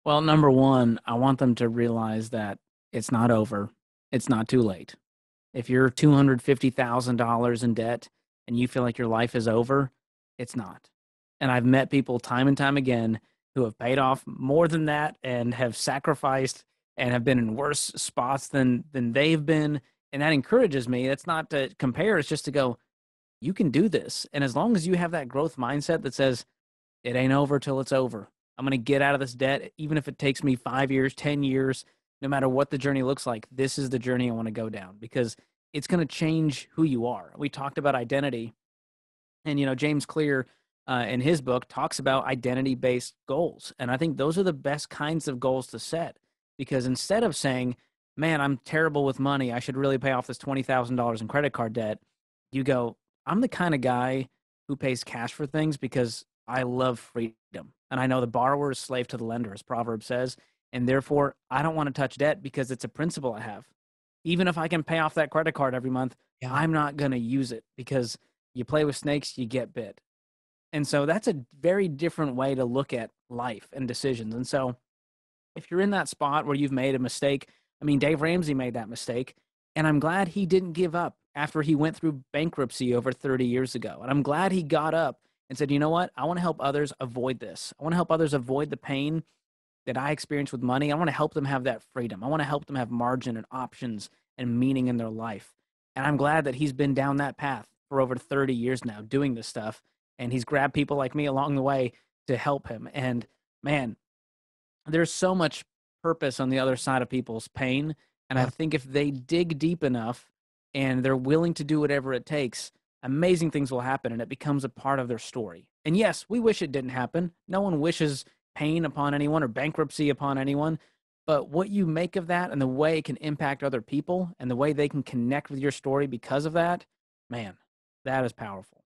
Well, number one, I want them to realize that it's not over. It's not too late. If you're $250,000 in debt and you feel like your life is over, it's not. And I've met people time and time again who have paid off more than that and have sacrificed and have been in worse spots than they've been. And that encourages me. It's not to compare, it's just to go, you can do this. And as long as you have that growth mindset that says, it ain't over till it's over. I'm going to get out of this debt, even if it takes me 5 years, 10 years, no matter what the journey looks like. This is the journey I want to go down because it's going to change who you are. We talked about identity, and James Clear in his book talks about identity based goals. And I think those are the best kinds of goals to set because instead of saying, man, I'm terrible with money, I should really pay off this $20,000 in credit card debt, you go, I'm the kind of guy who pays cash for things because I love freedom. And I know the borrower is slave to the lender, as Proverb says. And therefore, I don't want to touch debt because it's a principle I have. Even if I can pay off that credit card every month, Yeah. I'm not going to use it because you play with snakes, you get bit. And so that's a very different way to look at life and decisions. And so if you're in that spot where you've made a mistake, I mean, Dave Ramsey made that mistake, and I'm glad he didn't give up after he went through bankruptcy over 30 years ago. And I'm glad he got up and said, you know what? I want to help others avoid this. I want to help others avoid the pain that I experience with money. I want to help them have that freedom. I want to help them have margin and options and meaning in their life. And I'm glad that he's been down that path for over 30 years now doing this stuff. And he's grabbed people like me along the way to help him. And man, there's so much purpose on the other side of people's pain. And I Yeah. think if they dig deep enough and they're willing to do whatever it takes, amazing things will happen and it becomes a part of their story. And yes, we wish it didn't happen. No one wishes pain upon anyone or bankruptcy upon anyone. But what you make of that and the way it can impact other people and the way they can connect with your story because of that, man, that is powerful.